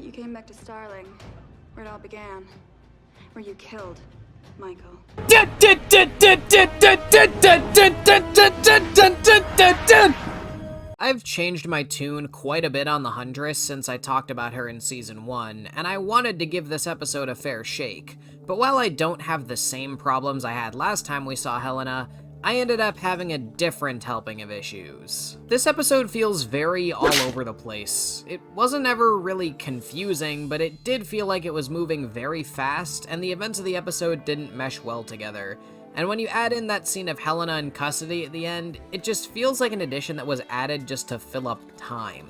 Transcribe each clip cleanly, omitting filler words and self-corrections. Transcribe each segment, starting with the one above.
you came back to Starling, where it all began, where you killed Michael. I've changed my tune quite a bit on the Huntress since I talked about her in Season 1, and I wanted to give this episode a fair shake. But while I don't have the same problems I had last time we saw Helena, I ended up having a different helping of issues. This episode feels very all over the place. It wasn't ever really confusing, but it did feel like it was moving very fast, and the events of the episode didn't mesh well together. And when you add in that scene of Helena in custody at the end, it just feels like an addition that was added just to fill up time.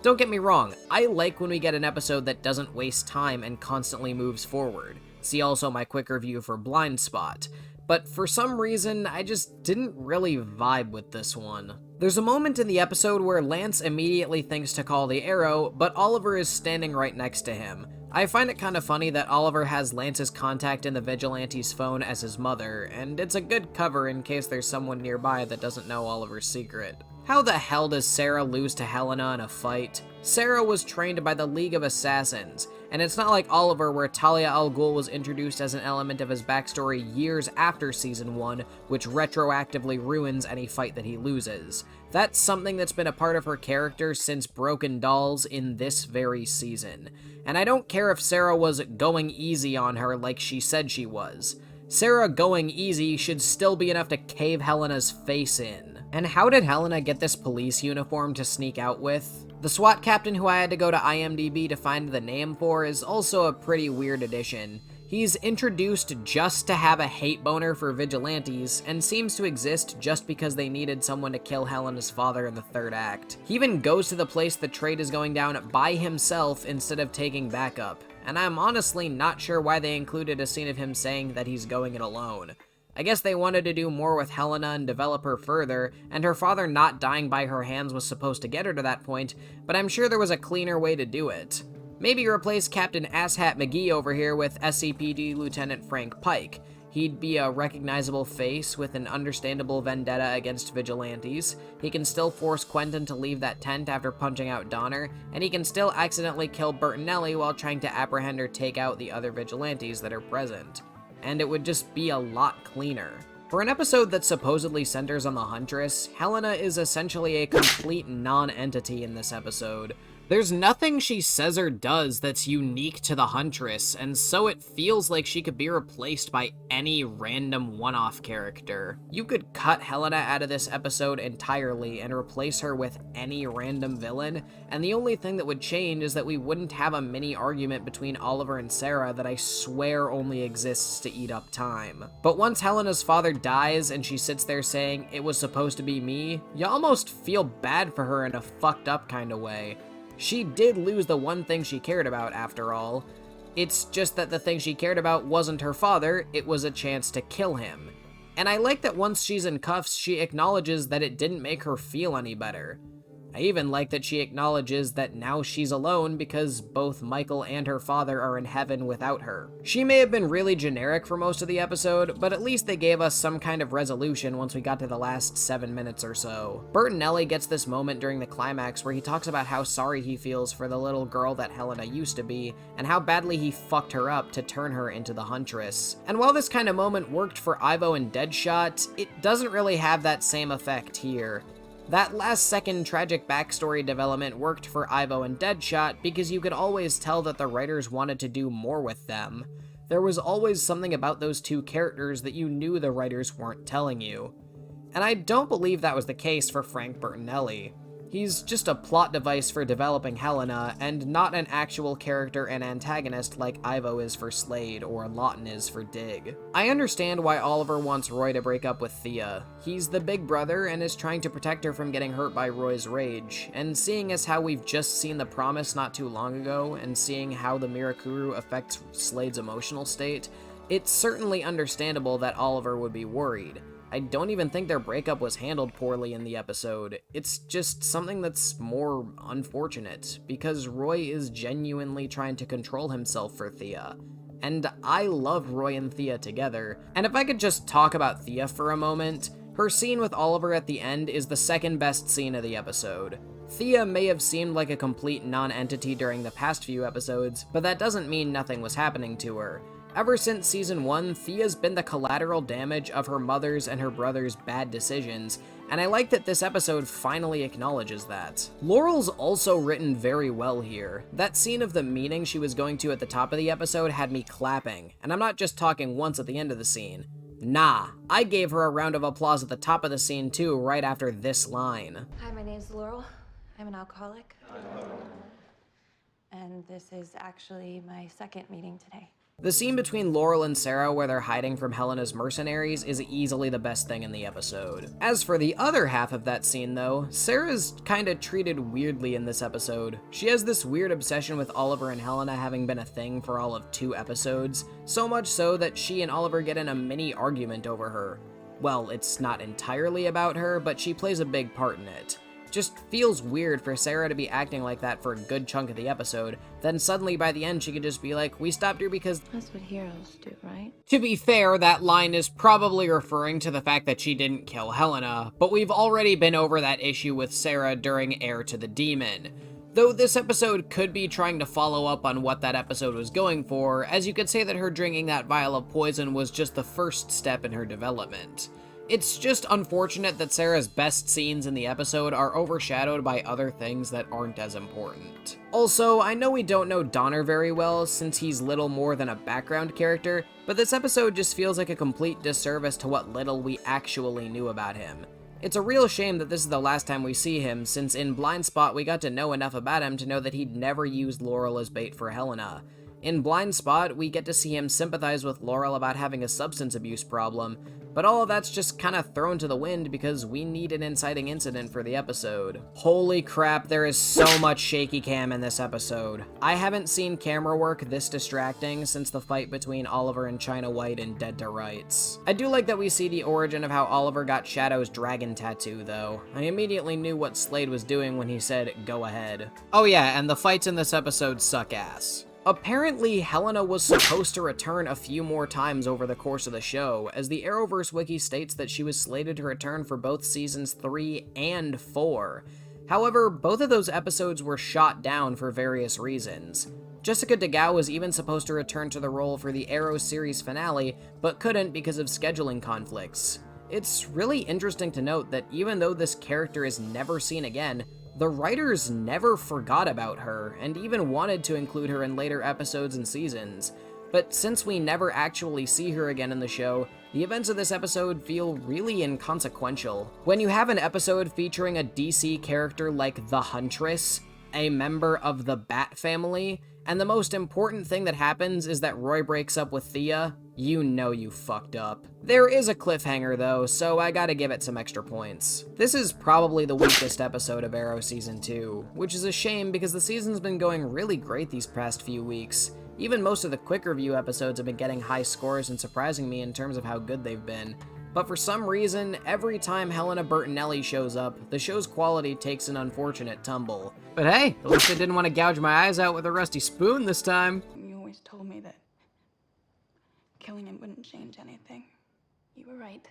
Don't get me wrong, I like when we get an episode that doesn't waste time and constantly moves forward. See also my quick review for Blind Spot. But for some reason, I just didn't really vibe with this one. There's a moment in the episode where Lance immediately thinks to call the arrow, but Oliver is standing right next to him. I find it kind of funny that Oliver has Lance's contact in the Vigilante's phone as his mother, and it's a good cover in case there's someone nearby that doesn't know Oliver's secret. How the hell does Sarah lose to Helena in a fight? Sarah was trained by the League of Assassins, and it's not like Oliver where Talia al Ghul was introduced as an element of his backstory years after Season 1, which retroactively ruins any fight that he loses. That's something that's been a part of her character since Broken Dolls in this very season. And I don't care if Sarah was going easy on her like she said she was. Sarah going easy should still be enough to cave Helena's face in. And how did Helena get this police uniform to sneak out with? The SWAT captain who I had to go to IMDb to find the name for is also a pretty weird addition. He's introduced just to have a hate boner for vigilantes, and seems to exist just because they needed someone to kill Helena's father in the third act. He even goes to the place the trade is going down by himself instead of taking backup, and I'm honestly not sure why they included a scene of him saying that he's going it alone. I guess they wanted to do more with Helena and develop her further, and her father not dying by her hands was supposed to get her to that point, but I'm sure there was a cleaner way to do it. Maybe replace Captain Asshat McGee over here with SCPD Lieutenant Frank Pike. He'd be a recognizable face with an understandable vendetta against vigilantes. He can still force Quentin to leave that tent after punching out Donner, and he can still accidentally kill Bertinelli while trying to apprehend or take out the other vigilantes that are present. And it would just be a lot cleaner. For an episode that supposedly centers on the Huntress, Helena is essentially a complete non-entity in this episode. There's nothing she says or does that's unique to the Huntress, and so it feels like she could be replaced by any random one-off character. You could cut Helena out of this episode entirely and replace her with any random villain, and the only thing that would change is that we wouldn't have a mini argument between Oliver and Sarah that I swear only exists to eat up time. But once Helena's father dies and she sits there saying, "It was supposed to be me," you almost feel bad for her in a fucked up kind of way. She did lose the one thing she cared about, after all. It's just that the thing she cared about wasn't her father, it was a chance to kill him. And I like that once she's in cuffs, she acknowledges that it didn't make her feel any better. I even like that she acknowledges that now she's alone because both Michael and her father are in heaven without her. She may have been really generic for most of the episode, but at least they gave us some kind of resolution once we got to the last 7 minutes or so. Bertinelli gets this moment during the climax where he talks about how sorry he feels for the little girl that Helena used to be, and how badly he fucked her up to turn her into the Huntress. And while this kind of moment worked for Ivo and Deadshot, it doesn't really have that same effect here. That last second tragic backstory development worked for Ivo and Deadshot because you could always tell that the writers wanted to do more with them. There was always something about those two characters that you knew the writers weren't telling you. And I don't believe that was the case for Frank Bertinelli. He's just a plot device for developing Helena, and not an actual character and antagonist like Ivo is for Slade, or Lawton is for Dig. I understand why Oliver wants Roy to break up with Thea. He's the big brother and is trying to protect her from getting hurt by Roy's rage, and seeing as how we've just seen The Promise not too long ago, and seeing how the Mirakuru affects Slade's emotional state, it's certainly understandable that Oliver would be worried. I don't even think their breakup was handled poorly in the episode. It's just something that's more unfortunate, because Roy is genuinely trying to control himself for Thea. And I love Roy and Thea together. And if I could just talk about Thea for a moment, her scene with Oliver at the end is the second best scene of the episode. Thea may have seemed like a complete non-entity during the past few episodes, but that doesn't mean nothing was happening to her. Ever since season 1, Thea's been the collateral damage of her mother's and her brother's bad decisions, and I like that this episode finally acknowledges that. Laurel's also written very well here. That scene of the meeting she was going to at the top of the episode had me clapping, and I'm not just talking once at the end of the scene. Nah, I gave her a round of applause at the top of the scene too, right after this line. Hi, my name's Laurel. I'm an alcoholic. And this is actually my second meeting today. The scene between Laurel and Sarah where they're hiding from Helena's mercenaries is easily the best thing in the episode. As for the other half of that scene though, Sarah's kinda treated weirdly in this episode. She has this weird obsession with Oliver and Helena having been a thing for all of 2 episodes, so much so that she and Oliver get in a mini argument over her. Well, it's not entirely about her, but she plays a big part in it. Just feels weird for Sarah to be acting like that for a good chunk of the episode, then suddenly by the end she could just be like, we stopped her because— That's what heroes do, right? To be fair, that line is probably referring to the fact that she didn't kill Helena, but we've already been over that issue with Sarah during Heir to the Demon. Though this episode could be trying to follow up on what that episode was going for, as you could say that her drinking that vial of poison was just the first step in her development. It's just unfortunate that Sarah's best scenes in the episode are overshadowed by other things that aren't as important. Also, I know we don't know Donner very well since he's little more than a background character, but this episode just feels like a complete disservice to what little we actually knew about him. It's a real shame that this is the last time we see him, since in Blind Spot we got to know enough about him to know that he'd never used Laurel as bait for Helena. In Blind Spot, we get to see him sympathize with Laurel about having a substance abuse problem, but all of that's just kinda thrown to the wind because we need an inciting incident for the episode. Holy crap, there is so much shaky cam in this episode. I haven't seen camera work this distracting since the fight between Oliver and China White in Dead to Rights. I do like that we see the origin of how Oliver got Shadow's dragon tattoo, though. I immediately knew what Slade was doing when he said, go ahead. Oh yeah, and the fights in this episode suck ass. Apparently, Helena was supposed to return a few more times over the course of the show, as the Arrowverse wiki states that she was slated to return for both seasons 3 and 4. However, both of those episodes were shot down for various reasons. Jessica DeGao was even supposed to return to the role for the Arrow series finale, but couldn't because of scheduling conflicts. It's really interesting to note that even though this character is never seen again, the writers never forgot about her, and even wanted to include her in later episodes and seasons. But since we never actually see her again in the show, the events of this episode feel really inconsequential. When you have an episode featuring a DC character like the Huntress, a member of the Bat family, and the most important thing that happens is that Roy breaks up with Thea, you know you fucked up. There is a cliffhanger though, so I gotta give it some extra points. This is probably the weakest episode of Arrow Season 2, which is a shame because the season's been going really great these past few weeks. Even most of the quick review episodes have been getting high scores and surprising me in terms of how good they've been. But for some reason, every time Helena Bertinelli shows up, the show's quality takes an unfortunate tumble. But hey, at least I didn't want to gouge my eyes out with a rusty spoon this time. You always told me that killing him wouldn't change anything. You were right.